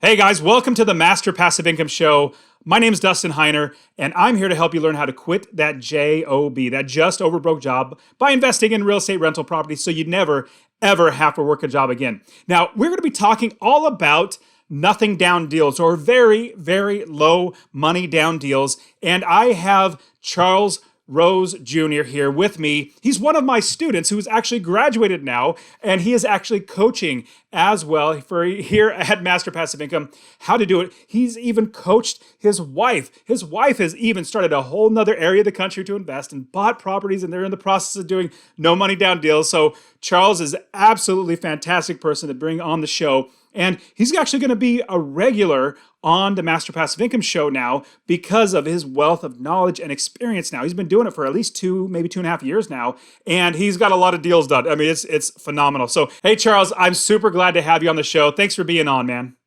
Hey guys, welcome to the Master Passive Income Show. My name is Dustin Heiner, and I'm here to help you learn how to quit that JOB, that just over broke job, by investing in real estate rental properties so you never, ever have to work a job again. Now, we're going to be talking all about nothing down deals or very, very low money down deals. And I have Charles Rose Jr. here with me. He's one of my students who's actually graduated now, and he is actually coaching as well for here at Master Passive Income how to do it. He's even coached his wife. His wife has even started a whole nother area of the country to invest and bought properties, and they're in the process of doing no money down deals. So Charles is absolutely fantastic person to bring on the show. And he's actually going to be a regular on the Master Passive Income show now because of his wealth of knowledge and experience now. He's been doing it for at least maybe 2.5 years now, and he's got a lot of deals done. I mean, it's phenomenal. So, hey, Charles, I'm super glad to have you on the show. Thanks for being on, man.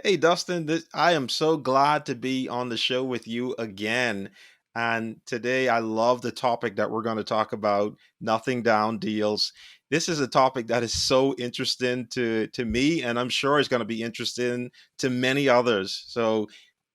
Hey, Dustin, I am so glad to be on the show with you again. And today I love the topic that we're going to talk about, nothing down deals. This is a topic that is so interesting to me, and I'm sure it's going to be interesting to many others. So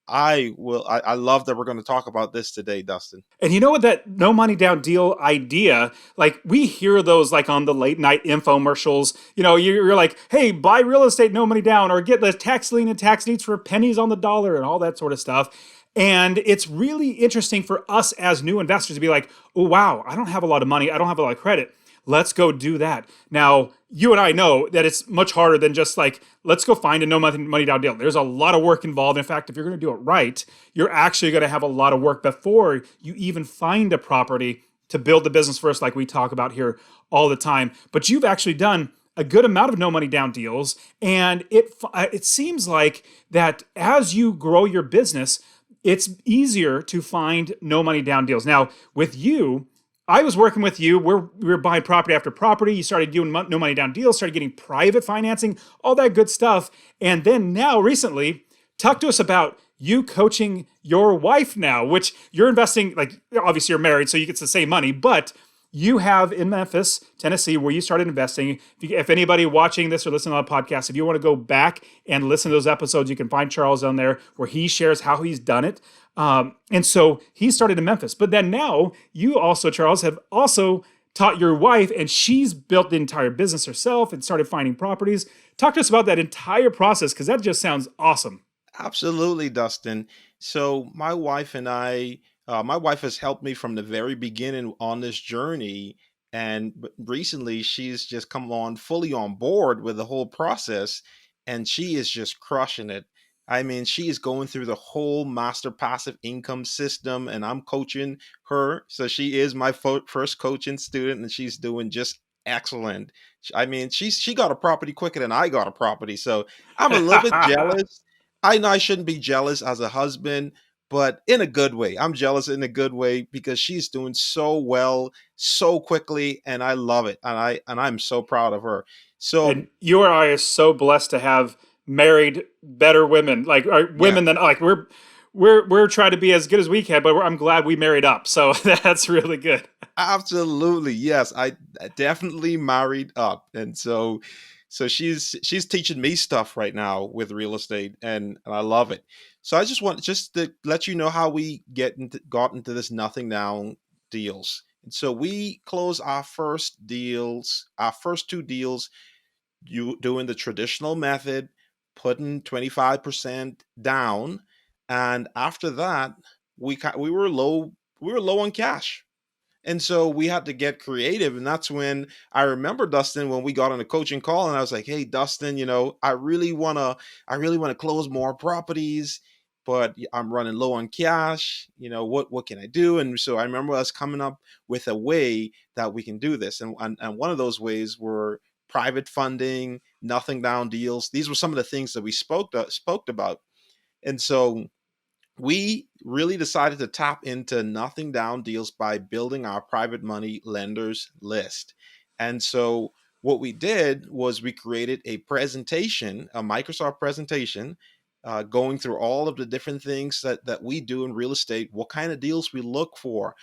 I love that we're going to talk about this today, Dustin. And you know what, that no money down deal idea, like we hear those like on the late night infomercials. You know, you're like, hey, buy real estate, no money down, or get the tax lien and tax deeds for pennies on the dollar and all that sort of stuff. And it's really interesting for us as new investors to be like, oh, wow, I don't have a lot of money. I don't have a lot of credit. Let's go do that. Now, you and I know that it's much harder than just like, let's go find a no money down deal. There's a lot of work involved. In fact, if you're going to do it right, you're actually going to have a lot of work before you even find a property to build the business first, like we talk about here all the time. But you've actually done a good amount of no money down deals, and it seems like that as you grow your business, it's easier to find no money down deals. Now, with you, I was working with you. We were buying property after property. You started doing no money down deals, started getting private financing, all that good stuff. And then now, recently, talk to us about you coaching your wife now, which you're investing, like, obviously you're married, so you get the same money, but you have in Memphis, Tennessee, where you started investing. If anybody watching this or listening on the podcast, if you want to go back and listen to those episodes, you can find Charles on there where he shares how he's done it. And so he started in Memphis. But then now you also, Charles, have also taught your wife, and she's built the entire business herself and started finding properties. Talk to us about that entire process because that just sounds awesome. Absolutely, Dustin. So my wife has helped me from the very beginning on this journey, and recently she's just come on fully on board with the whole process, and she is just crushing it. I mean, she is going through the whole master passive income system, and I'm coaching her. So she is my first coaching student, and she's doing just excellent. I mean, she got a property quicker than I got a property, so I'm a little bit jealous. I know I shouldn't be jealous as a husband, but in a good way. I'm jealous in a good way because she's doing so well so quickly, and I love it. And I'm so proud of her. So And you and I are so blessed to have married better women, like yeah, women than like we're trying to be as good as we can, but I'm glad we married up. So that's really good. absolutely. Yes, I definitely married up. And so she's teaching me stuff right now with real estate, and I love it. So I just want just to let you know how we got into this nothing down deals. And so we close our first two deals, you doing the traditional method, putting 25% down, and after that, we were low on cash. And so we had to get creative. And that's when I remember, Dustin, when we got on a coaching call, and I was like, hey, Dustin, I really wanna close more properties, but I'm running low on cash. What can I do? And so I remember us coming up with a way that we can do this. And one of those ways were private funding, nothing down deals. These were some of the things that we spoke about. And so we really decided to tap into nothing down deals by building our private money lenders list. And so what we did was we created a presentation, a Microsoft presentation, going through all of the different things that we do in real estate, what kind of deals we look for.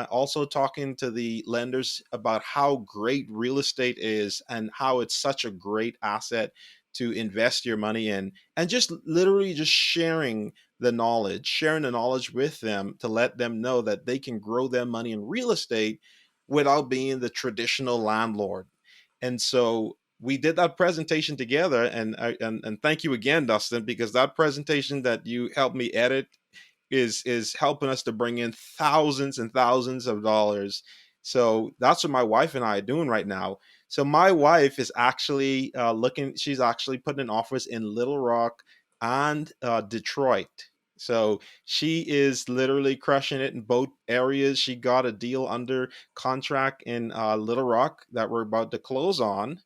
Also talking to the lenders about how great real estate is and how it's such a great asset to invest your money in, and just literally just sharing the knowledge with them to let them know that they can grow their money in real estate without being the traditional landlord. And so we did that presentation together, and thank you again, Dustin, because that presentation that you helped me edit is helping us to bring in thousands and thousands of dollars. So that's what my wife and I are doing right now. So my wife is actually looking. She's actually putting in offers in Little Rock and Detroit. So she is literally crushing it in both areas. She got a deal under contract in Little Rock that we're about to close on,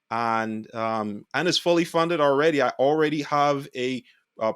and it's fully funded already. I already have a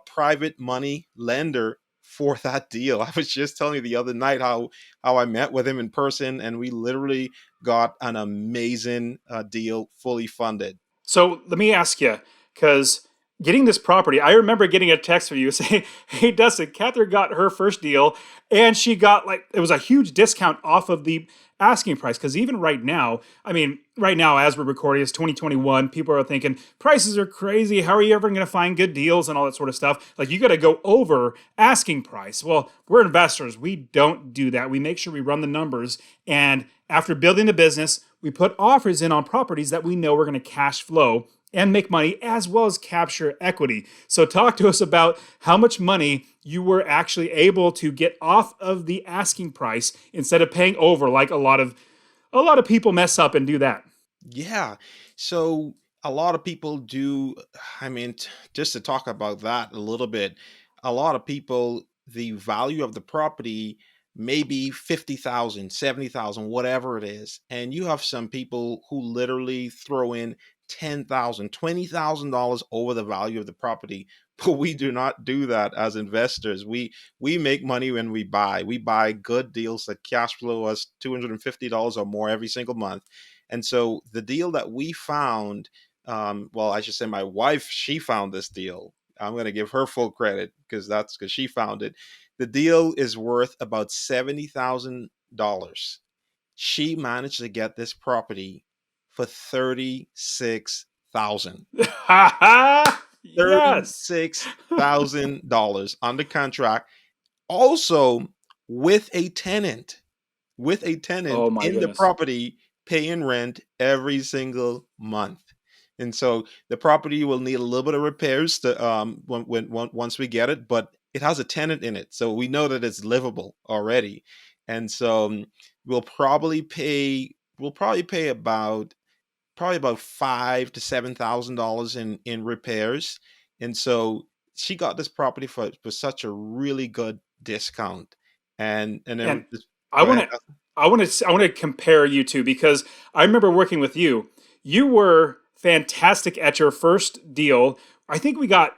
private money lender for that deal. I was just telling you the other night how I met with him in person, and we literally got an amazing deal, fully funded. So let me ask you, because getting this property, I remember getting a text from you saying, "Hey, Dustin, Catherine got her first deal, and she got like it was a huge discount off of the asking price." Because even right now, I mean, right now as we're recording, it's 2021. People are thinking prices are crazy. How are you ever going to find good deals and all that sort of stuff? Like you got to go over asking price. Well, we're investors. We don't do that. We make sure we run the numbers, and after building the business, we put offers in on properties that we know we're going to cash flow and make money as well as capture equity. So talk to us about how much money you were actually able to get off of the asking price instead of paying over like a lot of people mess up and do that. Yeah. So a lot of people do. I mean, just to talk about that a little bit, a lot of people, the value of the property maybe 50,000, 70,000, whatever it is. And you have some people who literally throw in 10,000, $20,000 over the value of the property. But we do not do that as investors. We make money when we buy. We buy good deals that cash flow us $250 or more every single month. And so the deal that we found, well, I should say my wife, she found this deal. I'm going to give her full credit because she found it. The deal is worth about $70,000. She managed to get this property for 36,000. Yes. $36,000 under contract. Also with a tenant, Oh my in the goodness. property paying rent every single month. And so the property will need a little bit of repairs to once we get it, but it has a tenant in it, so we know that it's livable already. And so we'll probably pay about $5,000 to $7,000 in repairs. And so she got this property for such a really good discount. And And then I go want ahead. to, I want to compare you two because I remember working with you. You were fantastic at your first deal. I think we got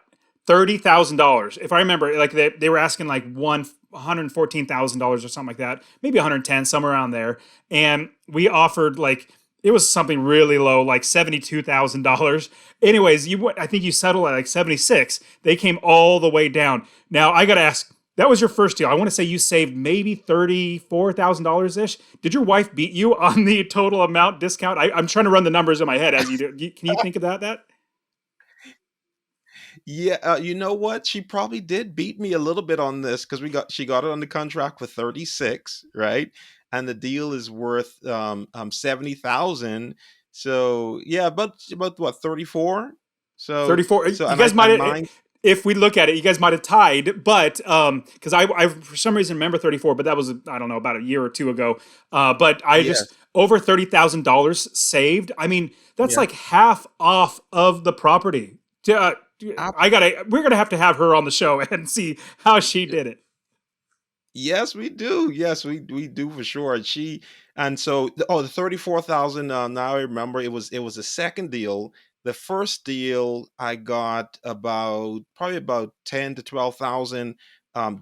$30,000, if I remember. Like they were asking like $114,000 or something like that, maybe 110, somewhere around there. And we offered like it was something really low, like $72,000. Anyways, I think you settled at like 76. They came all the way down. Now I got to ask, that was your first deal. I want to say you saved maybe $34,000 ish. Did your wife beat you on the total amount discount? I'm trying to run the numbers in my head as you do. Can you think of that? Yeah, you know what? She probably did beat me a little bit on this because she got it under contract for 36, right? And the deal is worth 70,000. So yeah, about what, 34? So 34. so You and I guys and might have, mine, if we look at it, you guys might have tied, but because I for some reason remember 34, but that was, I don't know, about a year or two ago. But I just, yes. over $30,000 saved. I mean, that's Yeah. like half off of the property. We're gonna have to have her on the show and see how she did it. Yes, we do. Yes, we do for sure. And so the 34,000. Now I remember it was a second deal. The first deal I got about probably about 10 to 12,000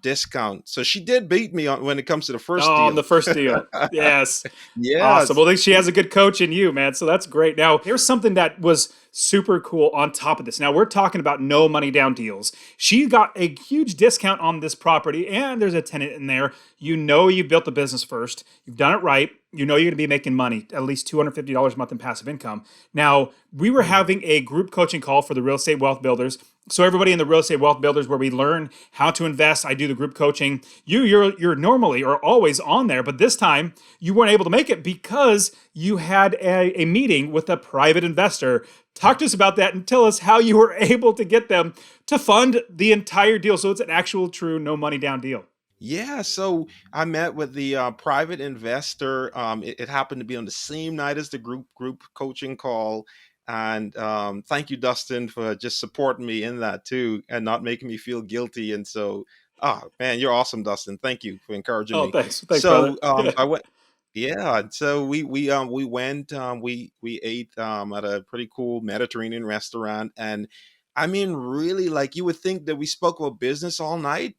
discount. So she did beat me on when it comes to the first Oh, on the deal. first deal. Yes. Awesome. Yes. Well, she has a good coach in you, man. So that's great. Now, here's something that was super cool on top of this. Now, we're talking about no money down deals. She got a huge discount on this property, and there's a tenant in there. You know, you built the business first, you've done it right. You know, you're going to be making money, at least $250 a month in passive income. Now, we were Mhm. having a group coaching call for the real estate wealth builders. So everybody in the real estate wealth builders, where we learn how to invest, I do the group coaching. You're normally or always on there, but this time you weren't able to make it because you had a meeting with a private investor. Talk to us about that and tell us how you were able to get them to fund the entire deal. So it's an actual true no money down deal. Yeah, so I met with the private investor. It happened to be on the same night as the group coaching call, and thank you, Dustin, for just supporting me in that too, and not making me feel guilty. And so, oh man, you're awesome, Dustin. Thank you for encouraging Oh, me. thanks. Thanks, brother. So I went. Yeah, so we went we ate at a pretty cool Mediterranean restaurant, and I mean really, like, you would think that we spoke about business all night,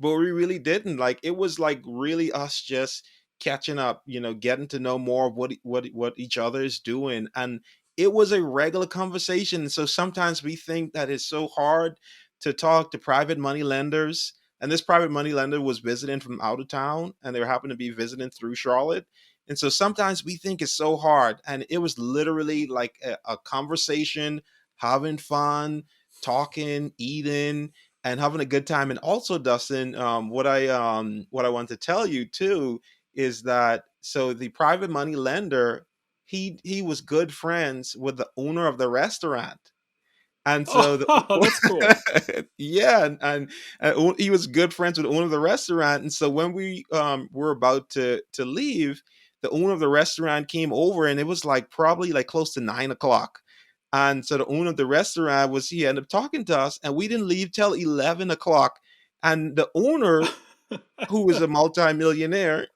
but we really didn't. Like, it was like really us just catching up, getting to know more of what each other is doing, and it was a regular conversation. So sometimes we think that it's so hard to talk to private money lenders, and this private money lender was visiting from out of town, and they happened to be visiting through Charlotte. And so sometimes we think it's so hard. And it was literally like a conversation, having fun, talking, eating, and having a good time. And also, Dustin, what I want to tell you too is that, so the private money lender, he was good friends with the owner of the restaurant. And so Oh, that's cool. yeah, and he was good friends with the owner of the restaurant. And so when we were about to leave, the owner of the restaurant came over, and it was like probably like close to 9 o'clock. And so the owner of the restaurant was he ended up talking to us, and we didn't leave till 11 o'clock. And the owner, who was a multimillionaire,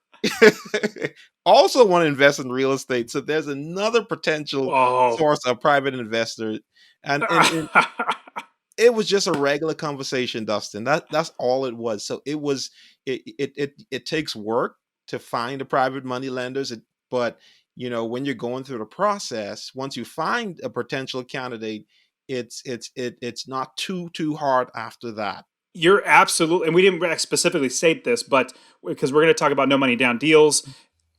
also want to invest in real estate. So there's another potential Oh. source of private investor. And it was just a regular conversation, Dustin. That's all it was. So it takes work to find the private money lenders, but when you're going through the process, once you find a potential candidate, it's not too hard after that. You're absolutely, and we didn't specifically state this, but because we're going to talk about no money down deals,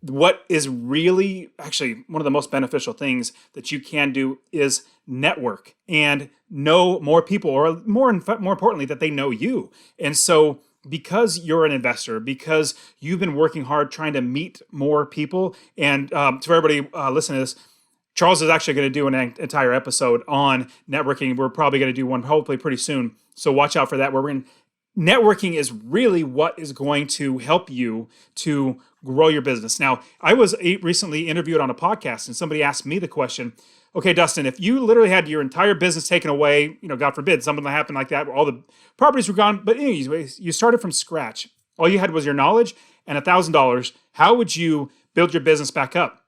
what is really actually one of the most beneficial things that you can do is network and know more people, or more importantly, that they know you. And so, because you're an investor, because you've been working hard trying to meet more people, and to everybody listening to this, Charles is actually going to do an entire episode on networking. We're probably going to do one hopefully pretty soon. So watch out for that. Where we're in networking is really what is going to help you to grow your business. Now, I was recently interviewed on a podcast, and somebody asked me the question, okay, Dustin, if you literally had your entire business taken away, God forbid, something that happened like that, all the properties were gone, but anyways, you started from scratch. All you had was your knowledge and $1,000. How would you build your business back up?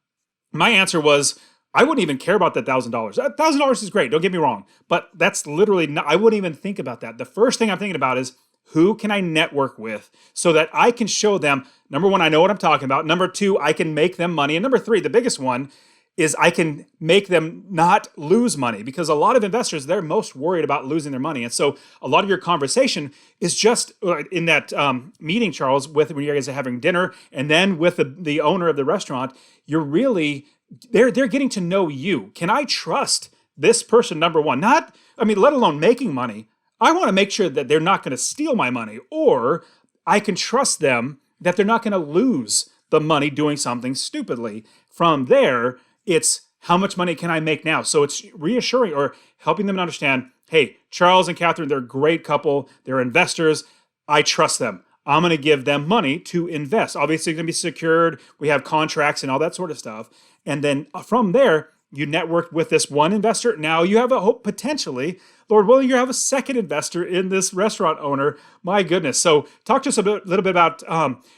My answer was, I wouldn't even care about that $1,000. $1,000 is great, don't get me wrong, but that's literally not, I wouldn't even think about that. The first thing I'm thinking about is, who can I network with so that I can show them, number one, I know what I'm talking about. Number two, I can make them money. And number three, the biggest one, is I can make them not lose money, because a lot of investors, they're most worried about losing their money. And so a lot of your conversation is just in that meeting, Charles, with when you guys are having dinner, and then with the owner of the restaurant, you're really, they're getting to know you. Can I trust this person, number one? Not, I mean, let alone making money. I want to make sure that they're not going to steal my money, or I can trust them that they're not going to lose the money doing something stupidly. From there, it's how much money can I make now? So it's reassuring or helping them understand, hey, Charles and Catherine, they're a great couple. They're investors. I trust them. I'm going to give them money to invest. Obviously, it's going to be secured. We have contracts and all that sort of stuff. And then from there, you networked with this one investor. Now you have a hope, potentially, Lord willing, you have a second investor in this restaurant owner. My goodness. So talk to us little bit about,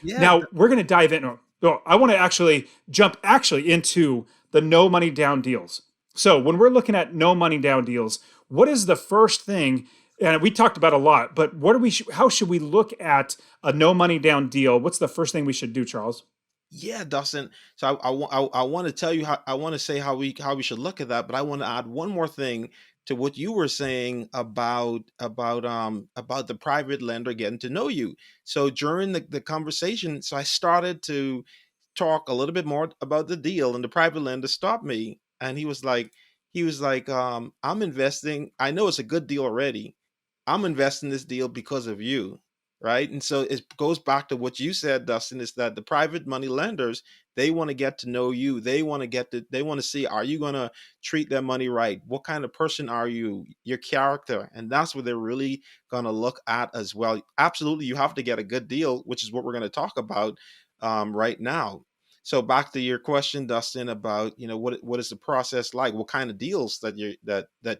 Yeah. now we're going to dive in. I want to actually jump into the no money down deals. So when we're looking at no money down deals, what is the first thing And we talked about a lot, but what are we? How should we look at a no money down deal? What's the first thing we should do, Charles? Yeah, Dustin. So I want to tell you how I want to say how we should look at that, but I want to add one more thing to what you were saying about the private lender getting to know you. So during the conversation, so I started to talk a little bit more about the deal, and the private lender stopped me, and he was like, I'm investing. I know it's a good deal already. I'm investing this deal because of you, right? And so it goes back to what you said, Dustin, is that the private money lenders, they want to get to know you. They want to see, are you going to treat their money right? What kind of person are you? Your character. And that's what they're really going to look at as well. Absolutely, you have to get a good deal, which is what we're going to talk about right now. So back to your question, Dustin, about what is the process like? What kind of deals that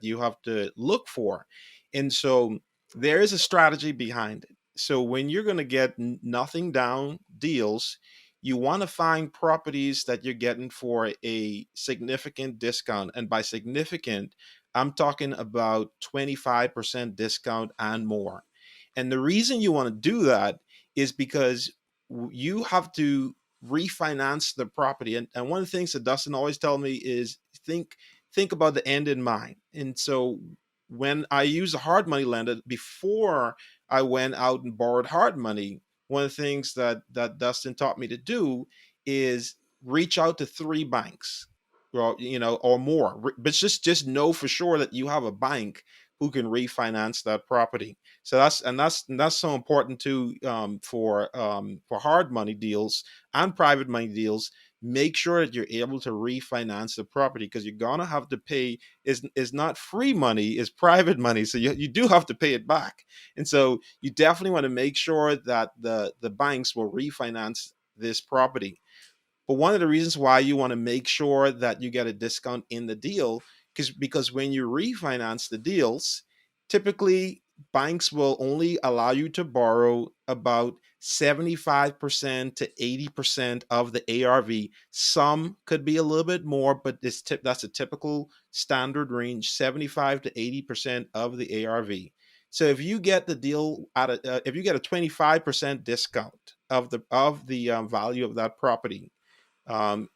you have to look for? And so there is a strategy behind it. So when you're going to get nothing down deals, you want to find properties that you're getting for a significant discount. And by significant, I'm talking about 25% discount and more. And the reason you want to do that is because you have to refinance the property. And one of the things that Dustin always tells me is think about the end in mind. And so when I use a hard money lender before I went out and borrowed hard money, one of the things that Dustin taught me to do is reach out to three banks, or more. But just know for sure that you have a bank who can refinance that property. So that's so important too, for hard money deals and private money deals. Make sure that you're able to refinance the property, because you're gonna have to pay. Is not free money, is private money, so you do have to pay it back. And so you definitely want to make sure that the banks will refinance this property. But one of the reasons why you want to make sure that you get a discount in the deal, because when you refinance the deals, typically banks will only allow you to borrow about 75% to 80% of the ARV. Some could be a little bit more, but that's a typical standard range, 75 to 80% of the ARV. So if you get the deal if you get a 25% discount of the value of that property,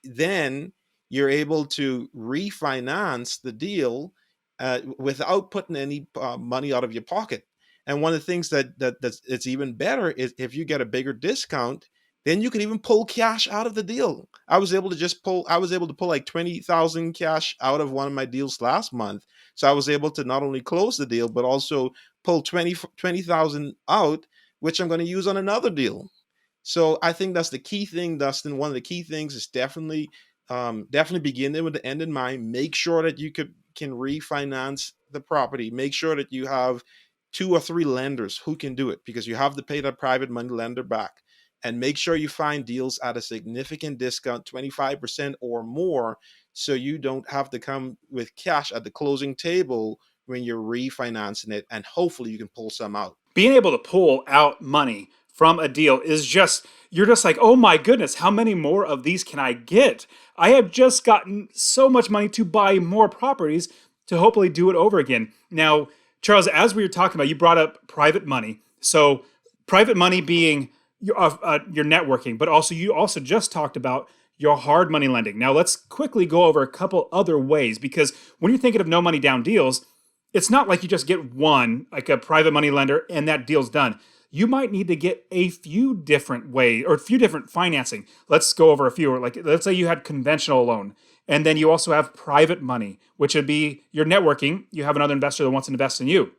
then you're able to refinance the deal without putting any money out of your pocket. And one of the things that's it's even better is if you get a bigger discount, then you can even pull cash out of the deal. I was able to pull like 20,000 cash out of one of my deals last month. So I was able to not only close the deal, but also pull 20,000 out, which I'm going to use on another deal. So I think that's the key thing, Dustin. One of the key things is definitely begin with the end in mind. Make sure that you can refinance the property. Make sure that you have two or three lenders who can do it, because you have to pay that private money lender back. And make sure you find deals at a significant discount, 25% or more, so you don't have to come with cash at the closing table when you're refinancing it. And hopefully you can pull some out. Being able to pull out money from a deal is just, you're just like, oh my goodness, how many more of these can I get? I have just gotten so much money to buy more properties to hopefully do it over again. Now, Charles, as we were talking about, you brought up private money. So private money being your networking, but also you also just talked about your hard money lending. Now let's quickly go over a couple other ways, because when you're thinking of no money down deals, it's not like you just get one, like a private money lender, and that deal's done. You might need to get a few different ways or a few different financing. Let's go over a few. Like, let's say you had conventional loan, and then you also have private money, which would be your networking. You have another investor that wants to invest in you.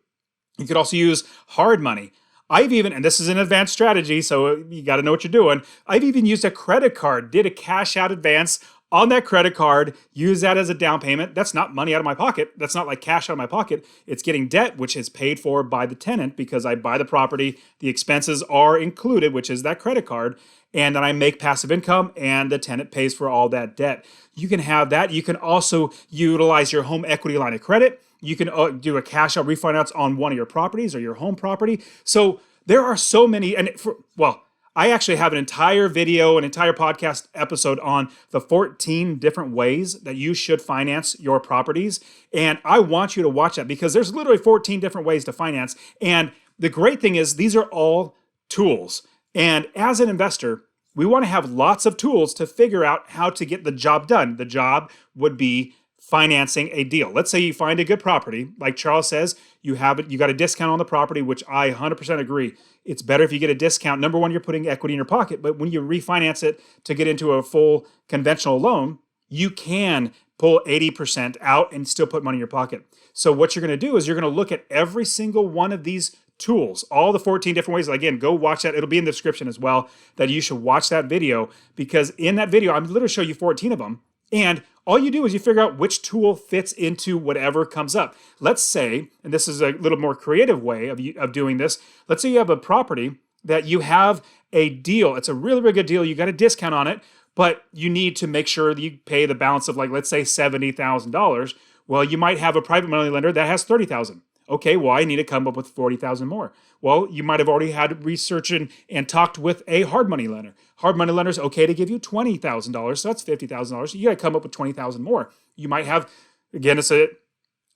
You could also use hard money. I've even, and this is an advanced strategy, so you got to know what you're doing. I've even used a credit card, did a cash out advance on that credit card, use that as a down payment. That's not money out of my pocket. That's not like cash out of my pocket. It's getting debt, which is paid for by the tenant because I buy the property. The expenses are included, which is that credit card. And then I make passive income and the tenant pays for all that debt. You can have that. You can also utilize your home equity line of credit. You can do a cash out refinance on one of your properties or your home property. So there are so many, well, I actually have an entire video, an entire podcast episode on the 14 different ways that you should finance your properties. And I want you to watch that because there's literally 14 different ways to finance. And the great thing is, these are all tools. And as an investor, we want to have lots of tools to figure out how to get the job done. The job would be financing a deal. Let's say you find a good property, like Charles says, you have it, you got a discount on the property, which I 100% agree. It's better if you get a discount. Number one, you're putting equity in your pocket, but when you refinance it to get into a full conventional loan, you can pull 80% out and still put money in your pocket. So what you're going to do is you're going to look at every single one of these tools, all the 14 different ways. Again, go watch that. It'll be in the description as well, that you should watch that video, because in that video, I'm literally show you 14 of them. And all you do is you figure out which tool fits into whatever comes up. Let's say, and this is a little more creative way of doing this. Let's say you have a property that you have a deal. It's a really, really good deal. You got a discount on it, but you need to make sure that you pay the balance of, like, let's say $70,000. Well, you might have a private money lender that has $30,000. Okay, well, I need to come up with $40,000 more. Well, you might have already had research and talked with a hard money lender. Hard money lender is okay to give you $20,000, so that's $50,000. You got to come up with $20,000 more. You might have, again, it's a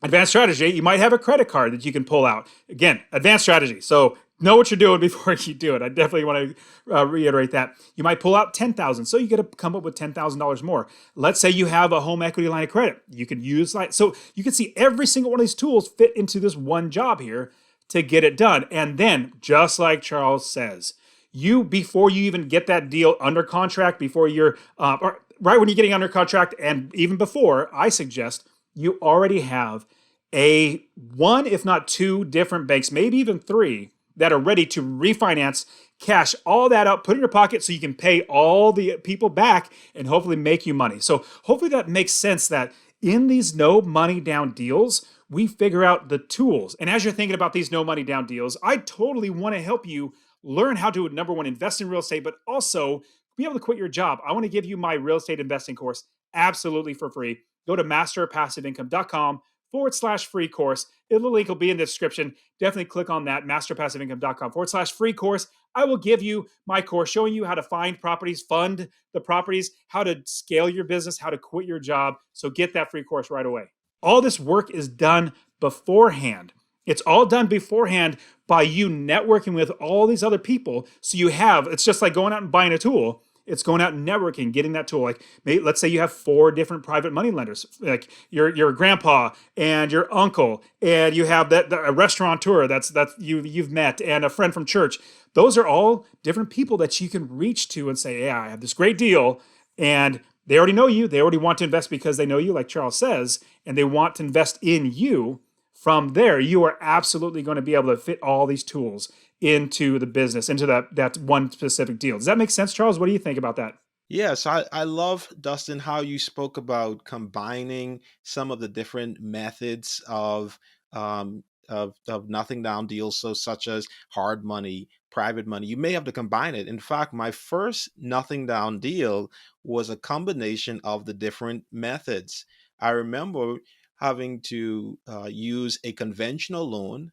advanced strategy. You might have a credit card that you can pull out. Again, advanced strategy. So know what you're doing before you do it. I definitely want to reiterate that. You might pull out $10,000, so you got to come up with $10,000 more. Let's say you have a home equity line of credit. You could use that. So you can see every single one of these tools fit into this one job here to get it done. And then, just like Charles says, before you even get that deal under contract, before you're or right when you're getting under contract, and even before, I suggest you already have a one, if not two different banks, maybe even three, that are ready to refinance, cash all that out, put it in your pocket so you can pay all the people back and hopefully make you money. So hopefully that makes sense, that in these no money down deals, we figure out the tools. And as you're thinking about these no money down deals, I totally want to help you learn how to, number one, invest in real estate, but also be able to quit your job. I want to give you my real estate investing course absolutely for free. Go to masterpassiveincome.com/free course. The link will be in the description. Definitely click on that, masterpassiveincome.com/free course. I will give you my course showing you how to find properties, fund the properties, how to scale your business, how to quit your job. So get that free course right away. All this work is done beforehand. It's all done beforehand by you networking with all these other people. So it's just like going out and buying a tool. It's going out and networking, getting that tool. Like, let's say you have 4 different private money lenders, like your grandpa and your uncle, and you have a restaurateur that's you've met, and a friend from church. Those are all different people that you can reach to and say, "Yeah, I have this great deal," and they already know you. They already want to invest because they know you, like Charles says, and they want to invest in you. From there, you are absolutely going to be able to fit all these tools into the business, into that one specific deal. Does that make sense, Charles? What do you think about that? Yes, I love, Dustin, how you spoke about combining some of the different methods of nothing down deals, so such as hard money, private money. You may have to combine it. In fact, my first nothing down deal was a combination of the different methods. I remember having to use a conventional loan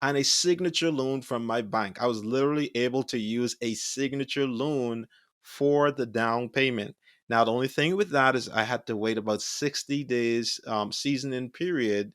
and a signature loan from my bank. I was literally able to use a signature loan for the down payment. Now, the only thing with that is I had to wait about 60 days seasoning period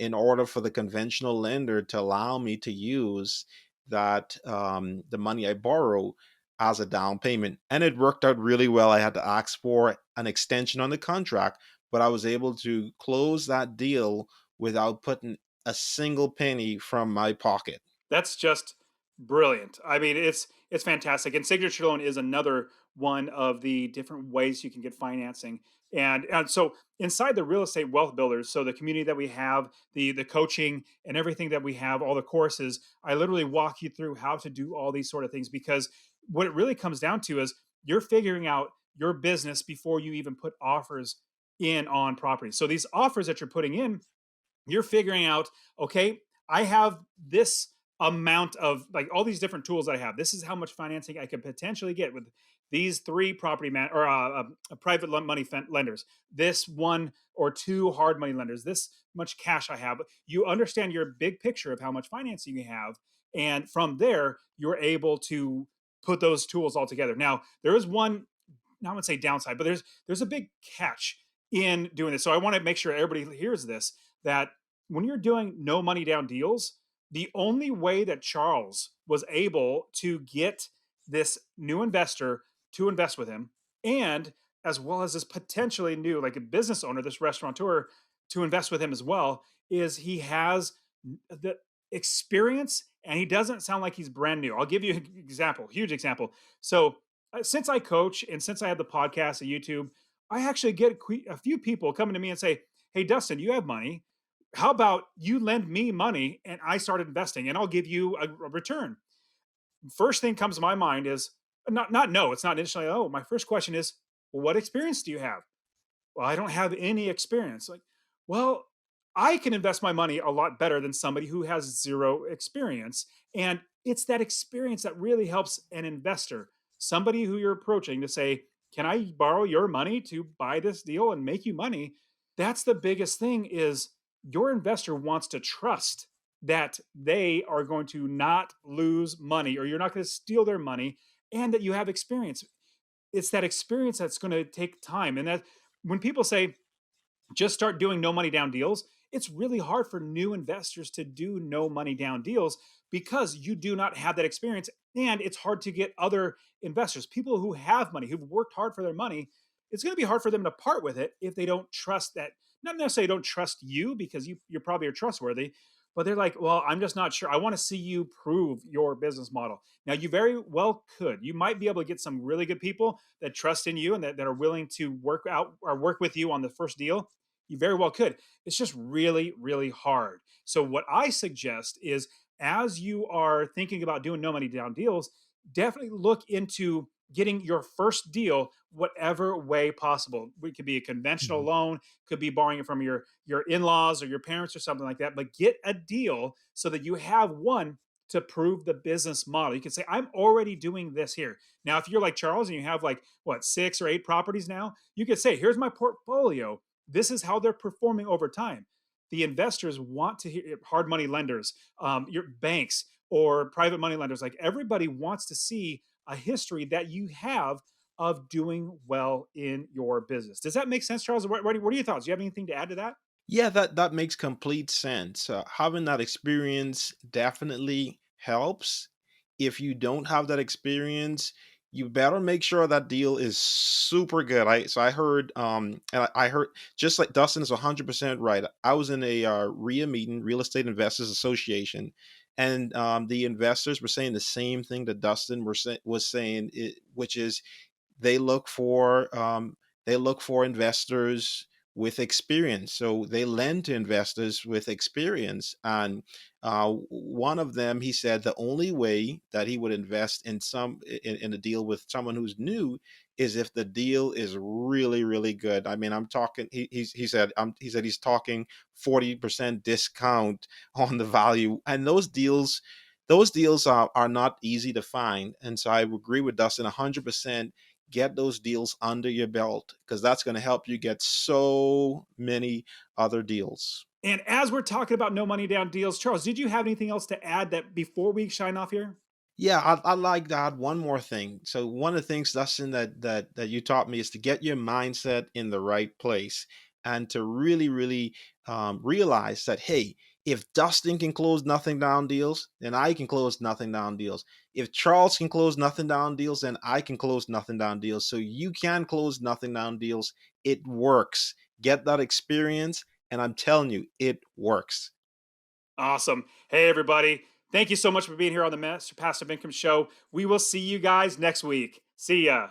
in order for the conventional lender to allow me to use the money I borrow as a down payment. And it worked out really well. I had to ask for an extension on the contract, but I was able to close that deal without putting a single penny from my pocket. That's just brilliant. I mean, it's fantastic. And signature loan is another one of the different ways you can get financing. And so inside the real estate wealth builders, so the community that we have, the coaching and everything that we have, all the courses, I literally walk you through how to do all these sort of things, because what it really comes down to is you're figuring out your business before you even put offers in on properties. So these offers that you're putting in, you're figuring out, okay, I have this amount of, like, all these different tools I have. This is how much financing I could potentially get with these 3 property private money lenders, this 1 or 2 hard money lenders, this much cash I have. You understand your big picture of how much financing you have, and from there you're able to put those tools all together. Now, there is one, I would say downside, but there's a big catch in doing this. So I want to make sure everybody hears this, that when you're doing no money down deals, the only way that Charles was able to get this new investor to invest with him, and as well as this potentially new, like a business owner, this restaurateur, to invest with him as well, is he has the experience and he doesn't sound like he's brand new. I'll give you an example, huge example. So since I coach and since I have the podcast and YouTube, I actually get a few people coming to me and say, "Hey, Dustin, you have money. How about you lend me money and I started investing and I'll give you a return?" First thing comes to my mind is not no, it's not initially. Oh, my first question is, well, what experience do you have? Well, I don't have any experience. Like, well, I can invest my money a lot better than somebody who has zero experience. And it's that experience that really helps an investor, somebody who you're approaching to say, can I borrow your money to buy this deal and make you money? That's the biggest thing is your investor wants to trust that they are going to not lose money or you're not going to steal their money and that you have experience. It's that experience that's going to take time. And that when people say, just start doing no money down deals, it's really hard for new investors to do no money down deals because you do not have that experience. And it's hard to get other investors, people who have money, who've worked hard for their money. It's going to be hard for them to part with it if they don't trust that. Not necessarily don't trust you because you probably are trustworthy, but they're like, well, I'm just not sure. I want to see you prove your business model. Now, you very well could. You might be able to get some really good people that trust in you and that are willing to work out or work with you on the first deal. You very well could. It's just really, really hard. So, what I suggest is as you are thinking about doing no money down deals, definitely look into getting your first deal whatever way possible. It could be a conventional Mhm. loan, could be borrowing it from your in-laws or your parents or something like that, but get a deal so that you have one to prove the business model. You can say, I'm already doing this here. Now, if you're like Charles and you have like what, 6 or 8 properties now, you could say, here's my portfolio. This is how they're performing over time. The investors want to hear hard money lenders, your banks or private money lenders. Like everybody wants to see a history that you have of doing well in your business. Does that make sense, Charles? What are your thoughts? Do you have anything to add to that? Yeah, that makes complete sense. Having that experience definitely helps. If you don't have that experience, you better make sure that deal is super good. I heard and I heard just like Dustin is 100% right. I was in a RIA meeting, Real Estate Investors Association, and the investors were saying the same thing that Dustin was saying, which is they look for investors with experience. So they lend to investors with experience. And one of them, he said, the only way that he would invest in a deal with someone who's new is if the deal is really really good. I mean, I'm talking. He said he's talking 40% discount on the value, and those deals are not easy to find. And so I agree with Dustin 100%. Get those deals under your belt because that's going to help you get so many other deals. And as we're talking about no money down deals, Charles, did you have anything else to add that before we shine off here? Yeah, I like to add one more thing. So one of the things, Dustin, that you taught me is to get your mindset in the right place and to really, really realize that, hey, if Dustin can close nothing down deals, then I can close nothing down deals. If Charles can close nothing down deals, then I can close nothing down deals. So you can close nothing down deals. It works. Get that experience, and I'm telling you, it works. Awesome. Hey, everybody. Thank you so much for being here on the Master Passive Income Show. We will see you guys next week. See ya.